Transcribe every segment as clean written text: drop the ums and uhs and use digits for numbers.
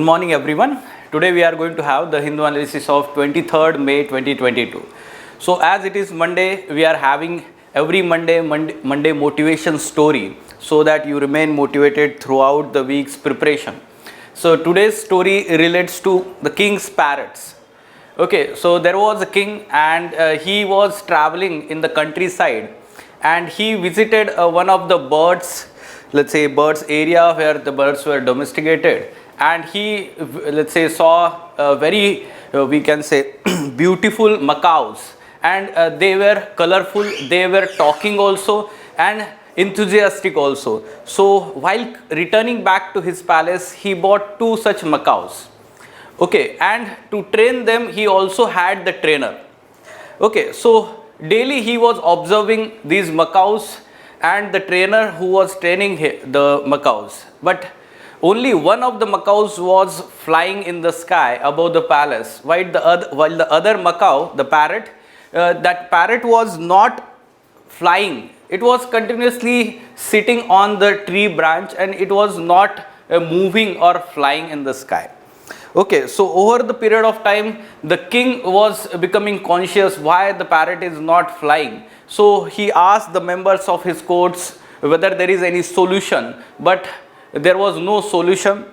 morning everyone. Today we are going to have the Hindu analysis of 23rd May 2022. So as it is Monday, we are having every Monday motivation story so that you remain motivated throughout the week's preparation. So today's story relates to the king's parrots. Okay, so there was a king and he was traveling in the countryside and he visited one of the birds, let's say birds area where the birds were domesticated, and he saw very we can say beautiful macaws, and they were colorful, they were talking also and enthusiastic also. So while returning back to his palace, he bought two such macaws. Okay, and to train them he also had the trainer. Okay, so daily he was observing these macaws and the trainer who was training the macaws, but only one of the macaws was flying in the sky above the palace, while the other macaw, the parrot, that parrot was not flying. It was continuously sitting on the tree branch and it was not moving or flying in the sky. Okay, so over the period of time, the king was becoming conscious why the parrot is not flying. So he asked the members of his courts whether there is any solution, but there was no solution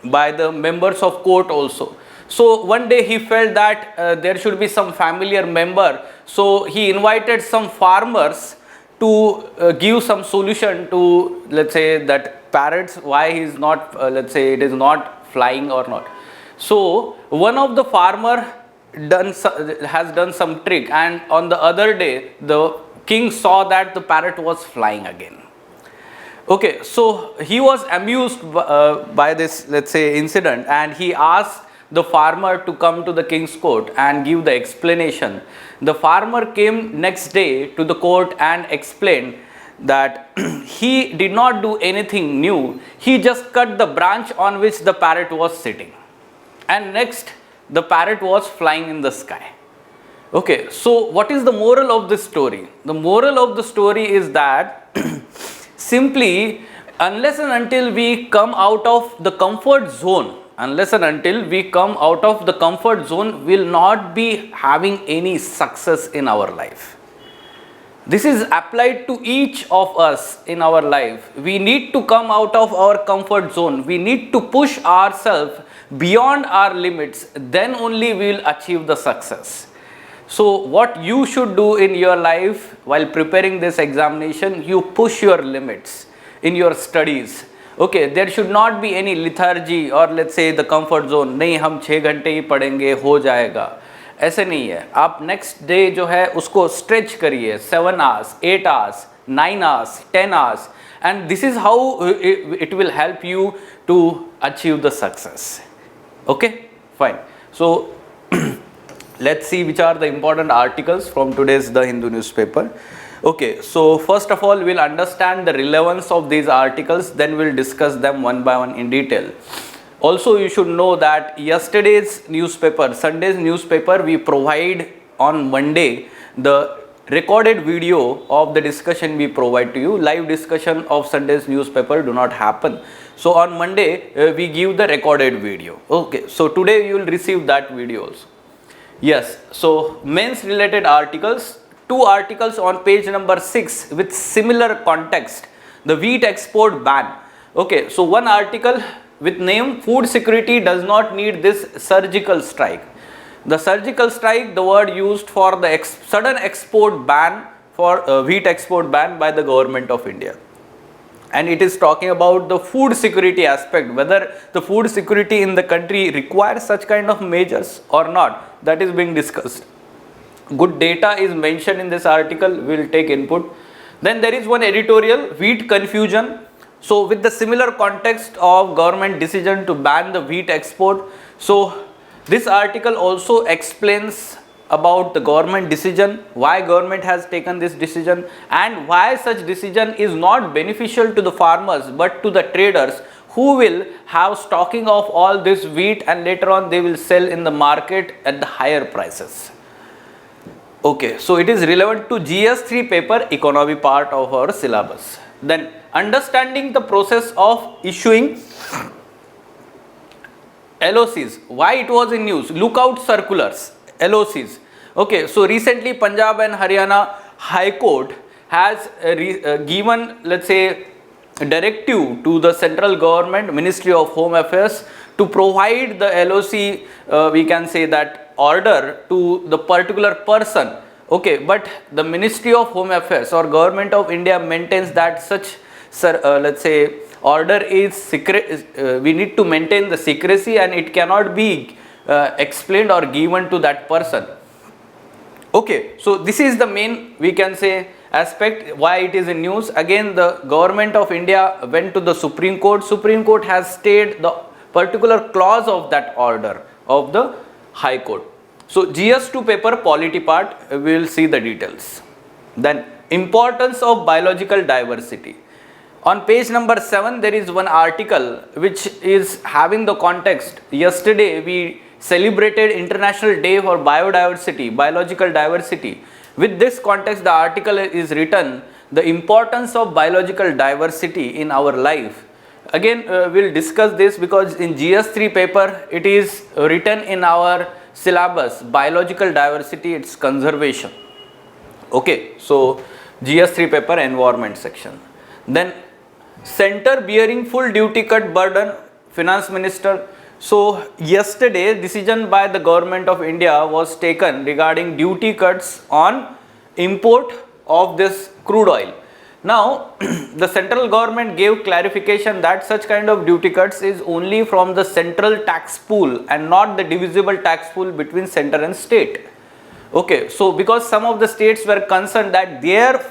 by the members of court also. So one day he felt that there should be some familiar member. So he invited some farmers to give some solution to, let's say, that parrots, why he is not, let's say, it is not flying or not. So one of the farmer has done some trick, and on the other day the king saw that the parrot was flying again. Okay, so he was amused by this, let's say, incident, and he asked the farmer to come to the king's court and give the explanation. The farmer came next day to the court and explained that he did not do anything new. He just cut the branch on which the parrot was sitting, and next the parrot was flying in the sky. Okay, so what is the moral of this story? The moral of the story is that simply, unless and until we come out of the comfort zone, we'll not be having any success in our life. This is applied to each of us in our life. We need to come out of our comfort zone. We need to push ourselves beyond our limits. Then only we will achieve the success. So what you should do in your life while preparing this examination, you push your limits in your studies. Okay, there should not be any lethargy or let's say the comfort zone. नहीं, हम 6 घंटे ही पढ़ेंगे, हो जाएगा. ऐसे नहीं है. आप next day जो है उसको stretch करिए, 7 hours, 8 hours, 9 hours, 10 hours, and this is how it will help you to achieve the success. Okay, fine. So let's see which are the important articles from today's The Hindu newspaper. Okay, so first of all, we'll understand the relevance of these articles, then we'll discuss them one by one in detail. Also, you should know that yesterday's newspaper, Sunday's newspaper, we provide on Monday the recorded video of the discussion we provide to you. Live discussion of Sunday's newspaper do not happen. So on Monday, we give the recorded video. Okay, so today you will receive that video also. Yes, so mains related articles, 2 articles on page number 6 with similar context. The wheat export ban. Okay, so one article with name food security does not need this surgical strike. The surgical strike, the word used for the sudden export ban for wheat export ban by the government of India. And it is talking about the food security aspect, whether the food security in the country requires such kind of measures or not. That is being discussed. Good data is mentioned in this article. We will take input. Then there is one editorial, wheat confusion. So with the similar context of government decision to ban the wheat export. So this article also explains about the government decision, why government has taken this decision, and why such decision is not beneficial to the farmers but to the traders who will have stocking of all this wheat and later on they will sell in the market at the higher prices. Okay, so it is relevant to GS3 paper, economy part of our syllabus. Then understanding the process of issuing LOCs. Why it was in news? Lookout circulars, LOCs. Okay, so recently Punjab and Haryana High Court has given, let's say, a directive to the central government, Ministry of Home Affairs, to provide the LOC, we can say that order to the particular person. Okay, but the Ministry of Home Affairs or Government of India maintains that such, let's say, order is secret. We need to maintain the secrecy and it cannot be explained or given to that person. Okay, so this is the main, we can say, aspect why it is in news. Again, the Government of India went to the Supreme Court. Supreme Court has stayed the particular clause of that order of the High Court. So GS2 paper polity part, we will see the details. Then importance of biological diversity. On page number 7 there is one article which is having the context. Yesterday we celebrated International Day for Biodiversity, biological diversity. With this context, the article is written, the importance of biological diversity in our life. Again, we'll discuss this because in GS3 paper, it is written in our syllabus, biological diversity, its conservation. Okay, so GS3 paper, environment section. Then, center bearing full duty cut burden, finance minister. So yesterday decision by the Government of India was taken regarding duty cuts on import of this crude oil. Now the central government gave clarification that such kind of duty cuts is only from the central tax pool and not the divisible tax pool between center and state. Okay, so because some of the states were concerned that their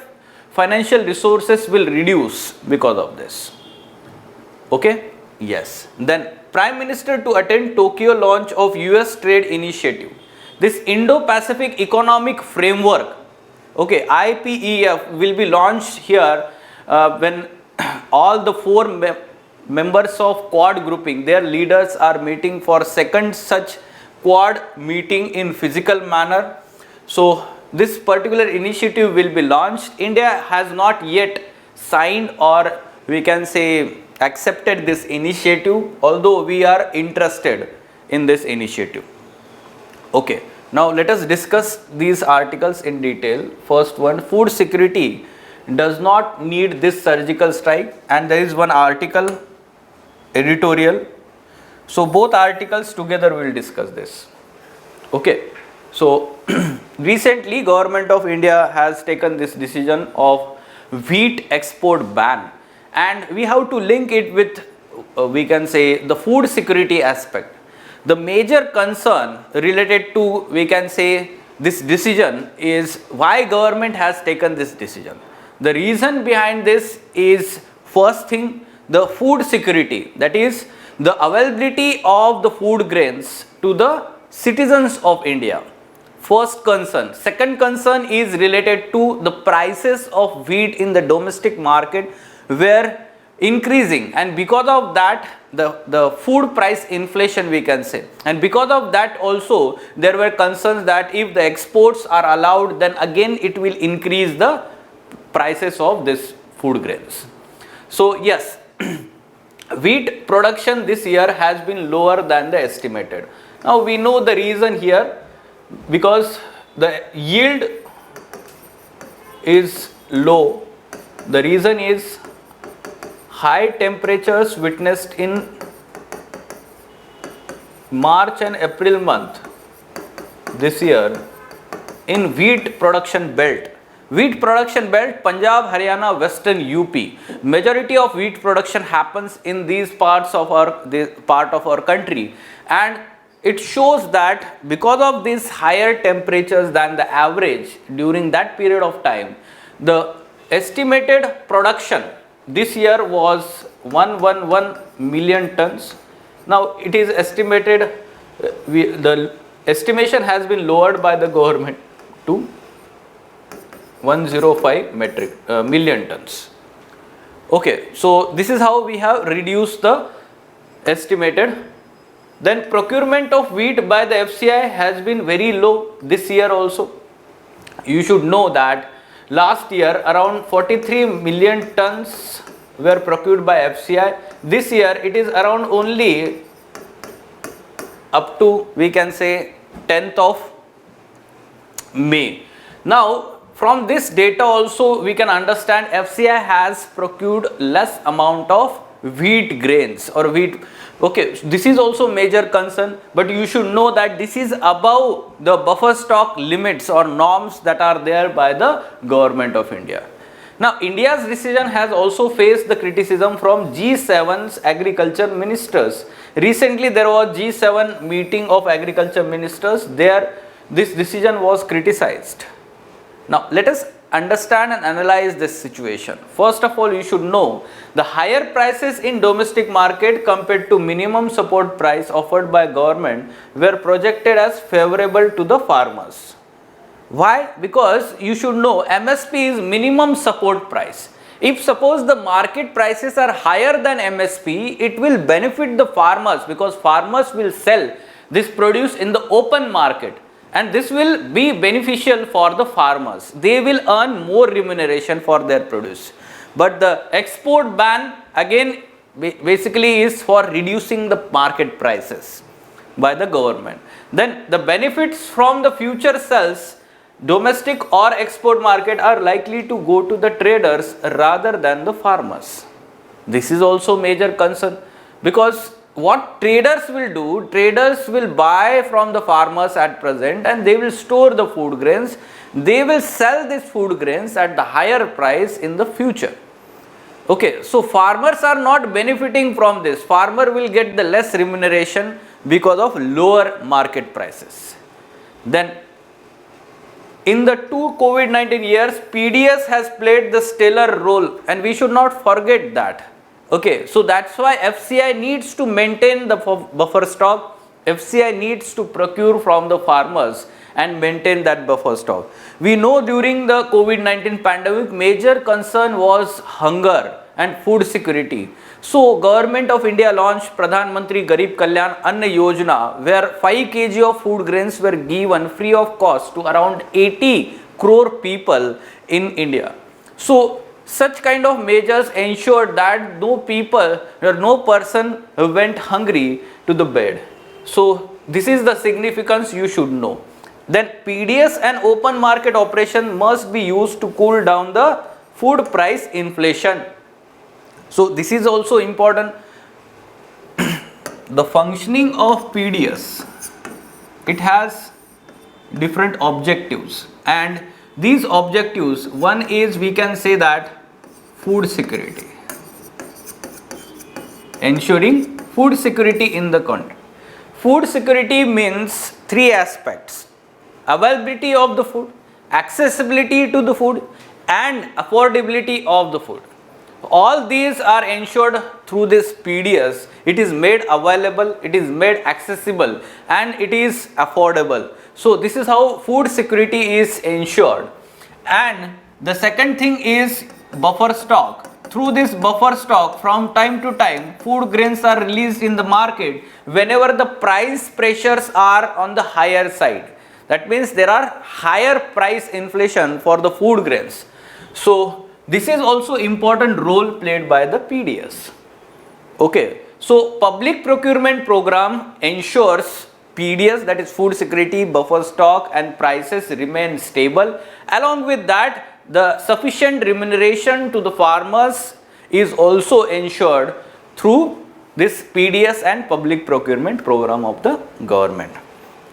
financial resources will reduce because of this. Okay, yes. Then Prime Minister to attend Tokyo launch of US trade initiative. This Indo-Pacific Economic Framework, okay, IPEF, will be launched here when all the four members of Quad grouping, their leaders are meeting for second such Quad meeting in physical manner. So this particular initiative will be launched. India has not yet signed or we can say accepted this initiative, although we are interested in this initiative. Okay, now let us discuss these articles in detail. First one, food security does not need this surgical strike, and there is one article, editorial. So both articles together we will discuss this. Okay, so recently Government of India has taken this decision of wheat export ban. And we have to link it with, we can say, the food security aspect. The major concern related to, we can say, this decision is why government has taken this decision. The reason behind this is, first thing, the food security, that is the availability of the food grains to the citizens of India. First concern. Second concern is related to the prices of wheat in the domestic market were increasing, and because of that the food price inflation, we can say, and because of that also there were concerns that if the exports are allowed, then again it will increase the prices of this food grains. So yes, wheat production this year has been lower than the estimated. Now we know the reason here, because the yield is low. The reason is high temperatures witnessed in March and April month this year in wheat production belt. Wheat production belt, Punjab, Haryana, Western UP. Majority of wheat production happens in these parts of our country, and it shows that because of these higher temperatures than the average during that period of time, the estimated production this year was 111 million tons. Now it is estimated, the estimation has been lowered by the government to 105 million tons. Okay, so this is how we have reduced the estimated. Then procurement of wheat by the FCI has been very low this year also. You should know that last year around 43 million tons were procured by FCI. This year it is around only up to, we can say, 10th of May. Now from this data also we can understand FCI has procured less amount of wheat grains or wheat. Okay, this is also major concern, but you should know that this is above the buffer stock limits or norms that are there by the government of India. Now India's decision has also faced the criticism from G7's agriculture ministers. Recently there was G7 meeting of agriculture ministers. There this decision was criticized. Now let us understand and analyze this situation. First of all, you should know the higher prices in domestic market compared to minimum support price offered by government were projected as favorable to the farmers. Why? Because you should know MSP is minimum support price. If suppose the market prices are higher than MSP, it will benefit the farmers because farmers will sell this produce in the open market. And this will be beneficial for the farmers. They will earn more remuneration for their produce. But the export ban again basically is for reducing the market prices by the government. Then the benefits from the future sales, domestic or export market, are likely to go to the traders rather than the farmers. This is also major concern, because what traders will do, traders will buy from the farmers at present and they will store the food grains. They will sell these food grains at the higher price in the future. Okay, so farmers are not benefiting from this. Farmer will get the less remuneration because of lower market prices. Then in the two COVID-19 years, PDS has played the stellar role and we should not forget that. Okay, so that's why FCI needs to maintain the buffer stock. FCI needs to procure from the farmers and maintain that buffer stock. We know during the COVID-19 pandemic, major concern was hunger and food security. So government of India launched Pradhan Mantri Garib Kalyan Anna Yojana, where 5 kg of food grains were given free of cost to around 80 crore people in India. So such kind of measures ensured that no person went hungry to the bed. So this is the significance you should know. Then PDS and open market operation must be used to cool down the food price inflation. So this is also important. The functioning of PDS, it has different objectives, and these objectives, one is, we can say that, food security, ensuring food security in the country. Food security means 3 aspects: availability of the food, accessibility to the food, and affordability of the food. All these are ensured through this PDS. It is made available, it is made accessible, and it is affordable. So this is how food security is ensured. And the second thing is buffer stock. Through this buffer stock, from time to time, food grains are released in the market whenever the price pressures are on the higher side. That means there are higher price inflation for the food grains. So this is also important role played by the PDS. Okay, so public procurement program ensures PDS, that is food security, buffer stock, and prices remain stable. Along with that, the sufficient remuneration to the farmers is also ensured through this PDS and public procurement program of the government.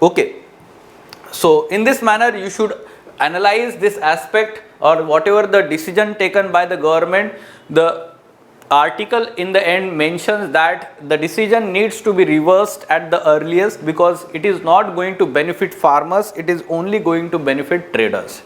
Okay, so in this manner you should analyze this aspect, or whatever the decision taken by the government. The article in the end mentions that the decision needs to be reversed at the earliest, because it is not going to benefit farmers, it is only going to benefit traders.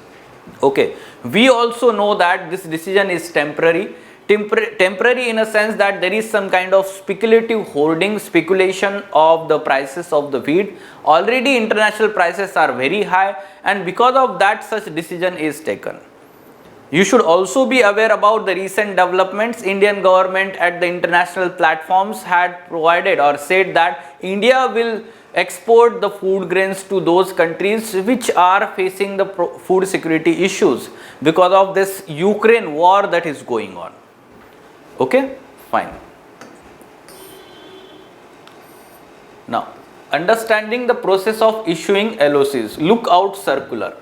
Okay, we also know that this decision is temporary in a sense that there is some kind of speculative hoarding, speculation of the prices of the wheat. Already international prices are very high, and because of that such decision is taken. You should also be aware about the recent developments. Indian government at the international platforms had provided or said that India will export the food grains to those countries which are facing the food security issues because of this Ukraine war that is going on. Okay, fine. Now understanding the process of issuing LOCs, lookout circular.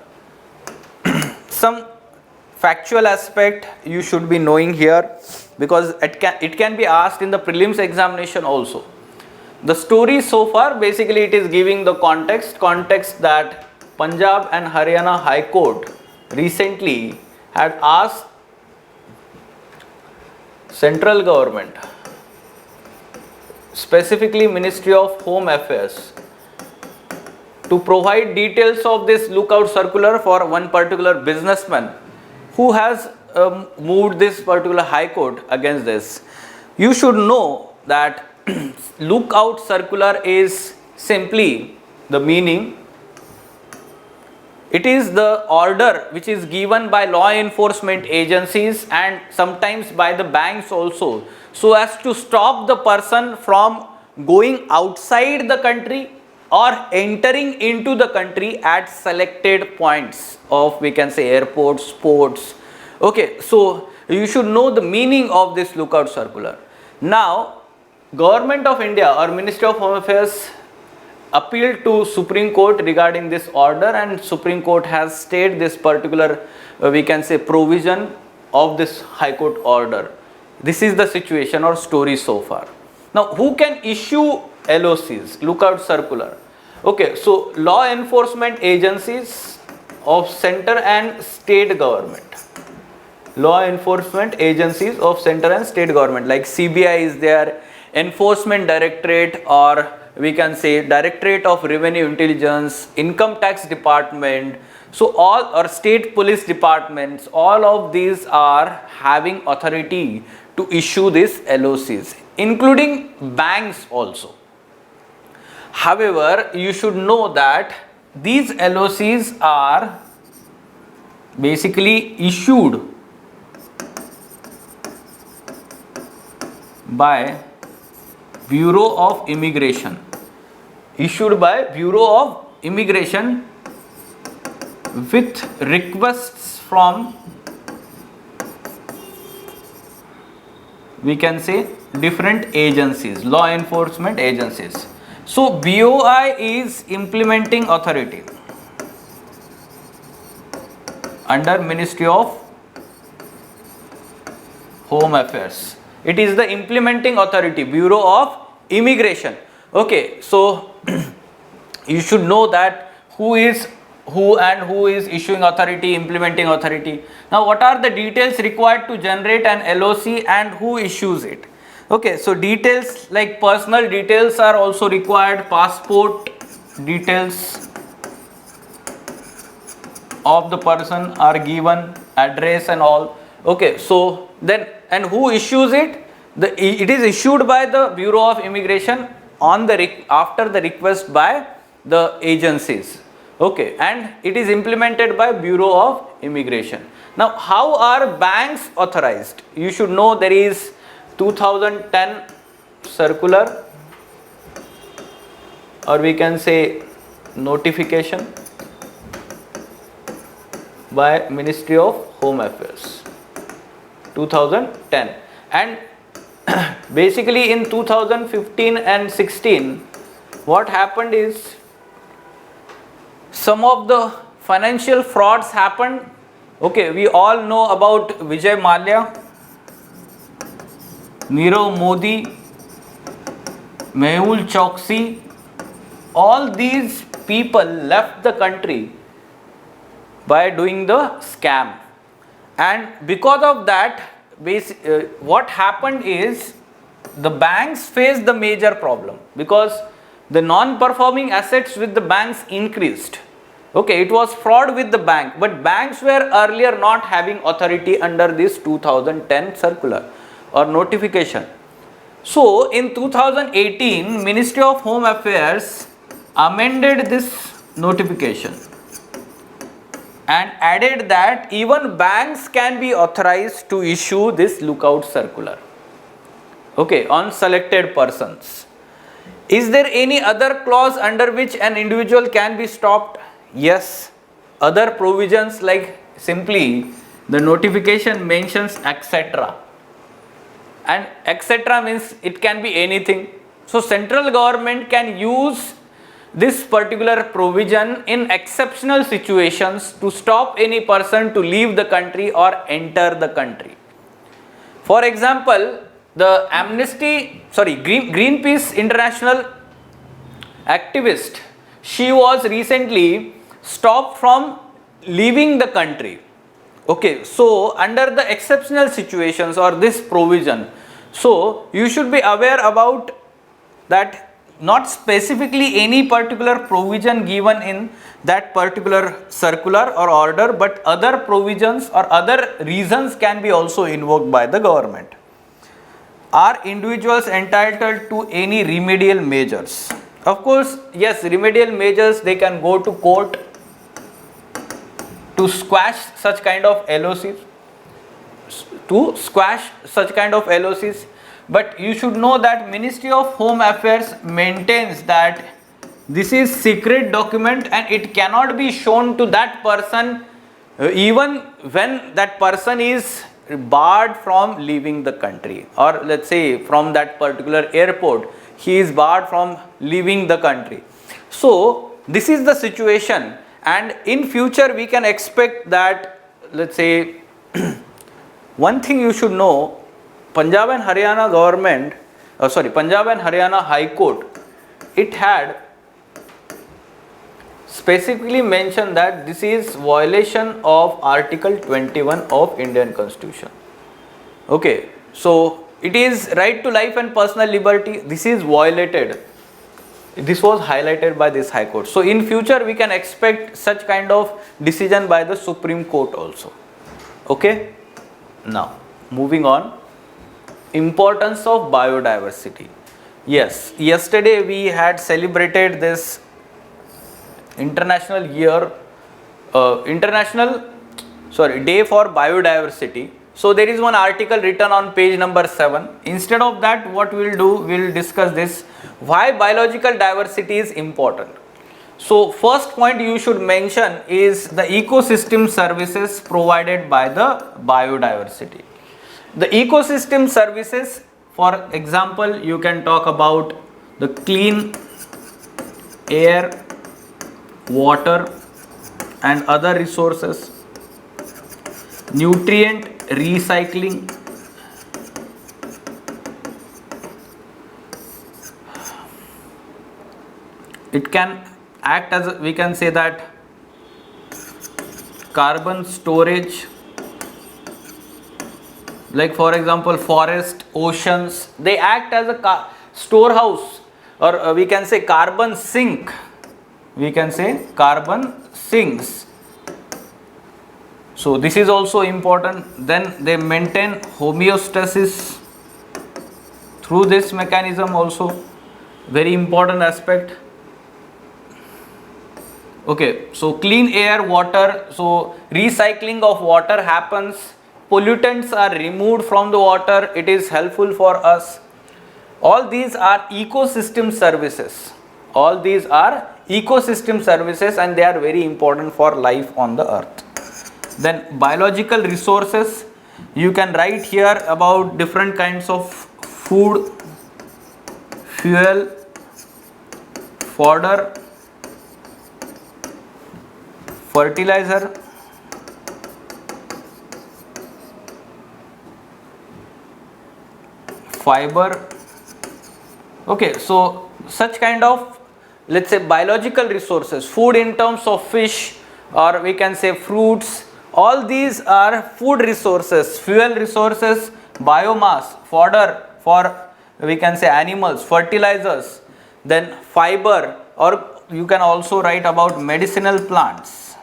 Some factual aspect you should be knowing here, because it can be asked in the prelims examination also. The story so far, basically it is giving the context that Punjab and Haryana High Court recently had asked central government, specifically Ministry of Home Affairs, to provide details of this lookout circular for one particular businessman who has moved this particular High Court against this. You should know that lookout circular is simply the meaning. It is the order which is given by law enforcement agencies and sometimes by the banks also, so as to stop the person from going outside the country or entering into the country at selected points of, we can say, airports, ports. Okay, so you should know the meaning of this lookout circular. Now, Government of India or Ministry of Home Affairs appealed to Supreme Court regarding this order, and Supreme Court has stayed this particular, we can say, provision of this High Court order. This is the situation or story so far. Now, who can issue LOCs, lookout circular? Okay, so law enforcement agencies of center and state government. Law enforcement agencies of center and state government, like CBI is there, Enforcement Directorate, or we can say Directorate of Revenue Intelligence, Income Tax Department. So all, or state police departments, all of these are having authority to issue these LOCs, including banks also. However, you should know that these LOCs are basically issued by Bureau of Immigration, issued by Bureau of Immigration with requests from, we can say, different agencies, law enforcement agencies. So BOI is implementing authority under Ministry of Home Affairs. It is the implementing authority, Bureau of Immigration. Okay, so you should know that who is issuing authority, implementing authority. Now, what are the details required to generate an LOC and who issues it? Okay, so details like personal details are also required, passport details of the person are given, address and all. Okay, so then, and who issues it? It is issued by the Bureau of Immigration on the after the request by the agencies. Okay, and it is implemented by Bureau of Immigration. Now, how are banks authorized? You should know there is 2010 circular, or we can say notification by Ministry of Home Affairs, 2010, and basically in 2015 and 16 what happened is some of the financial frauds happened. Okay, we all know about Vijay Mallya, Nirav Modi, Mehul Choksi. All these people left the country by doing the scam, and because of that, what happened is the banks faced the major problem, because the non-performing assets with the banks increased. Okay, it was fraud with the bank, but banks were earlier not having authority under this 2010 circular or notification. So in 2018, Ministry of Home Affairs amended this notification and added that even banks can be authorized to issue this lookout circular, okay, on selected persons. Is there any other clause under which an individual can be stopped? Yes, other provisions, like simply the notification mentions etc, and etc means it can be anything. So central government can use this particular provision in exceptional situations to stop any person to leave the country or enter the country. For example, the Greenpeace International activist, she was recently stopped from leaving the country. Okay, so under the exceptional situations or this provision, so you should be aware about that, not specifically any particular provision given in that particular circular or order, but other provisions or other reasons can be also invoked by the government. Are individuals entitled to any remedial measures? Of course, yes, remedial measures, they can go to court to squash such kind of LOCs, but you should know that Ministry of Home Affairs maintains that this is secret document and it cannot be shown to that person even when that person is barred from leaving the country, or let's say from that particular airport he is barred from leaving the country. So this is the situation, and in future we can expect that, let's say, one thing you should know, Punjab and Haryana High Court, it had specifically mentioned that this is violation of Article 21 of Indian Constitution. Okay, so it is right to life and personal liberty, this is violated. This was highlighted by this High Court. So in future we can expect such kind of decision by the Supreme Court also. Okay, now moving on. Importance of biodiversity. Yes, yesterday we had celebrated this Day for Biodiversity. So there is one article written on page number 7. Instead of that, what we will do, we will discuss this, why biological diversity is important. So first point you should mention is the ecosystem services provided by the biodiversity. The ecosystem services, for example, you can talk about the clean air, water and other resources, nutrient recycling, it can act as, we can say that, carbon storage, like for example forest, oceans, they act as a storehouse, or we can say carbon sink, sinks. So this is also important. Then they maintain homeostasis through this mechanism also, very important aspect. Okay, so clean air, water, so recycling of water happens, pollutants are removed from the water, it is helpful for us. All these are ecosystem services. And they are very important for life on the earth. Then biological resources, you can write here about different kinds of food, fuel, fodder, fertilizer, fiber. Okay, so such kind of, let's say, biological resources, food in terms of fish, or we can say fruits, all these are food resources, fuel resources, biomass, fodder for, we can say, animals, fertilizers, then fiber, or you can also write about medicinal plants,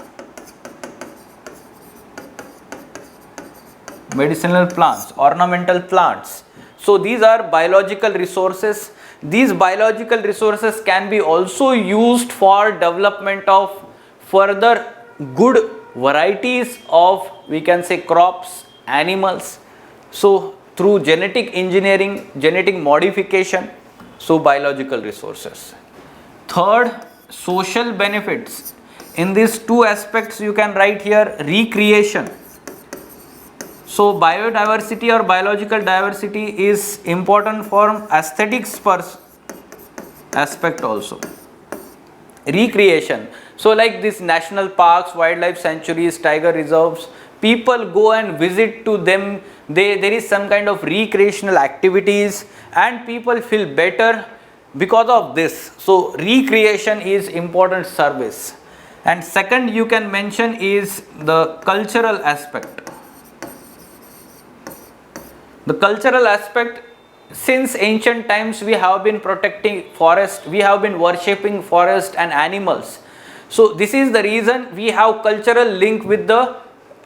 ornamental plants. So these are biological resources. These biological resources can be also used for development of further good varieties of, we can say, crops, animals. So through genetic engineering, genetic modification, so biological resources. Third, social benefits. In these two aspects you can write here recreation. So biodiversity or biological diversity is important for aesthetics aspect also. Recreation. So like this national parks, wildlife sanctuaries, tiger reserves, people go and visit to them. There is some kind of recreational activities and people feel better because of this. So recreation is important service. And second you can mention is the cultural aspect. The cultural aspect, since ancient times we have been protecting forest, we have been worshipping forest and animals. So this is the reason we have cultural link with the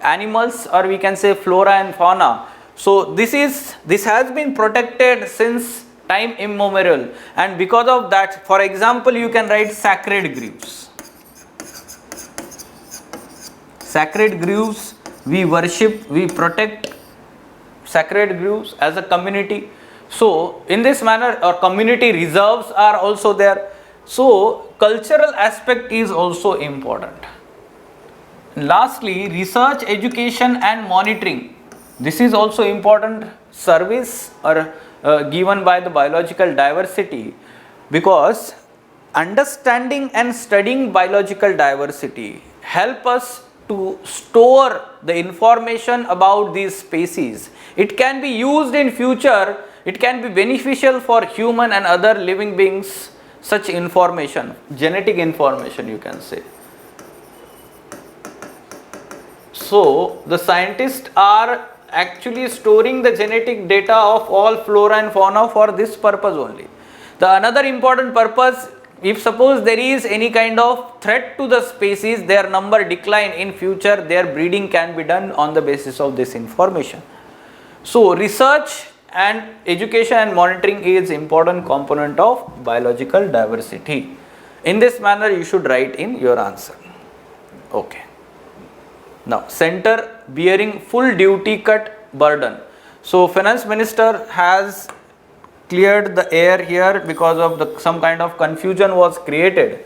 animals, or we can say flora and fauna. So this has been protected since time immemorial, and because of that, for example, you can write sacred groves. Sacred groves, we worship, we protect sacred groves as a community. So in this manner, our community reserves are also there. So cultural aspect is also important. Lastly, research, education and monitoring. This is also important service or given by the biological diversity, because understanding and studying biological diversity help us to store the information about these species. It can be used in future, it can be beneficial for human and other living beings, such information, genetic information you can say. So the scientists are actually storing the genetic data of all flora and fauna for this purpose only. The another important purpose, if suppose there is any kind of threat to the species, their number decline in future, their breeding can be done on the basis of this information. So research and education and monitoring is important component of biological diversity. In this manner you should write in your answer. Okay. Now center bearing full duty cut burden. So finance minister has cleared the air here because of some kind of confusion was created.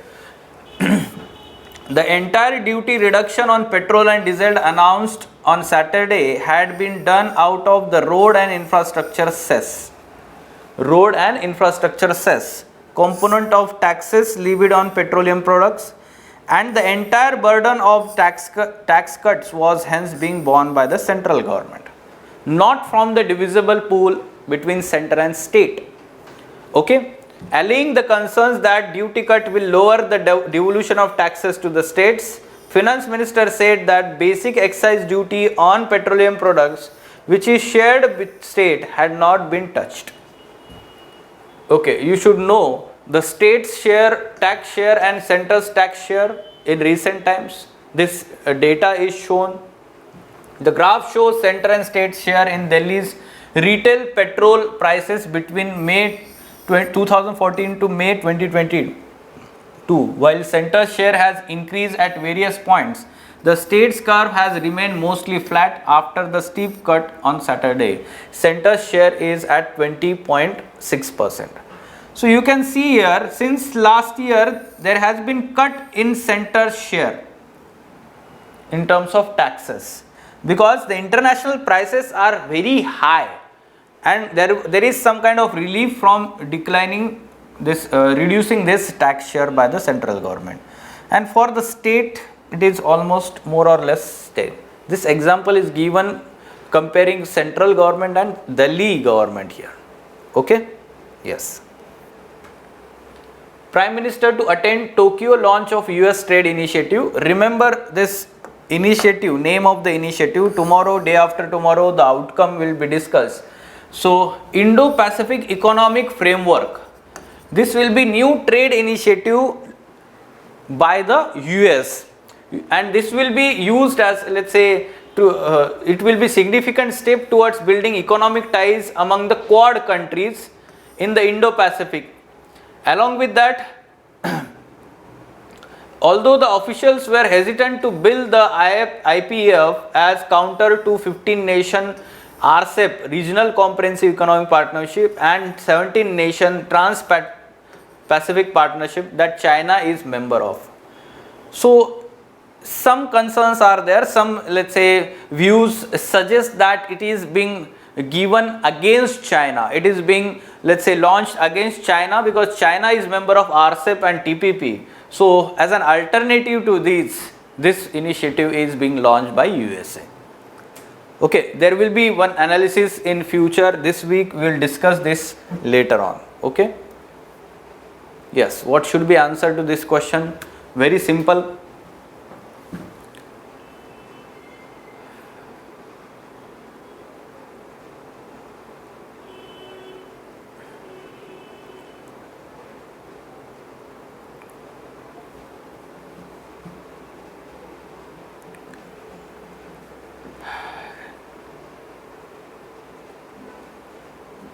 The entire duty reduction on petrol and diesel announced on Saturday had been done out of the road and infrastructure cess. Road and infrastructure cess, component of taxes levied on petroleum products, and the entire burden of tax cuts was hence being borne by the central government, not from the divisible pool between center and state. Okay, allaying the concerns that duty cut will lower the devolution of taxes to the states, finance minister said that basic excise duty on petroleum products, which is shared with state, had not been touched. Okay, you should know the state's share, tax share and center's tax share in recent times. This data is shown. The graph shows center and state share in Delhi's retail petrol prices between May 2014 to May 2022. While center share has increased at various points, the state's curve has remained mostly flat after the steep cut on Saturday. Center share is at 20.6%. So you can see here, since last year there has been cut in center share in terms of taxes, because the international prices are very high and there is some kind of relief from declining this reducing this tax share by the central government, and for the state it is almost more or less stable. This example is given comparing central government and Delhi government here. Okay, yes. Prime Minister to attend Tokyo launch of US trade initiative. Remember this initiative, name of the initiative. Tomorrow, day after tomorrow, the outcome will be discussed. So Indo-Pacific Economic Framework. This will be new trade initiative by the US, and this will be used as, let's say, it will be significant step towards building economic ties among the Quad countries in the Indo-Pacific. Along with that, although the officials were hesitant to bill the IPEF as counter to 15 nation RCEP, Regional Comprehensive Economic Partnership, and 17 nation Trans-Pacific Partnership that China is member of. So some concerns are there, some, let's say, views suggest that it is being given against China. It is being, let's say, launched against China because China is member of RCEP and TPP. So as an alternative to this initiative is being launched by USA. Okay, there will be one analysis in future. This week we will discuss this later on. Okay. Yes, what should be answer to this question? Very simple.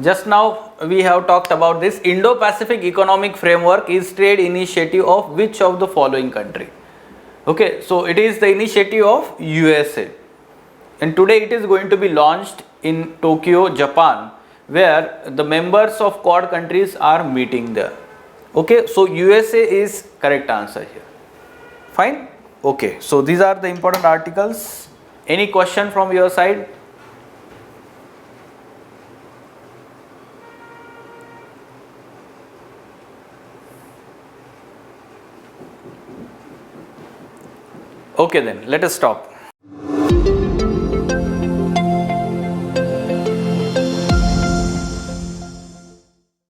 Just now we have talked about this Indo-Pacific Economic Framework is trade initiative of which of the following country? Okay, so it is the initiative of USA, and today it is going to be launched in Tokyo, Japan, where the members of Quad countries are meeting there. Okay, so USA is correct answer here. Fine. Okay, so these are the important articles. Any question from your side? Okay, then let us stop.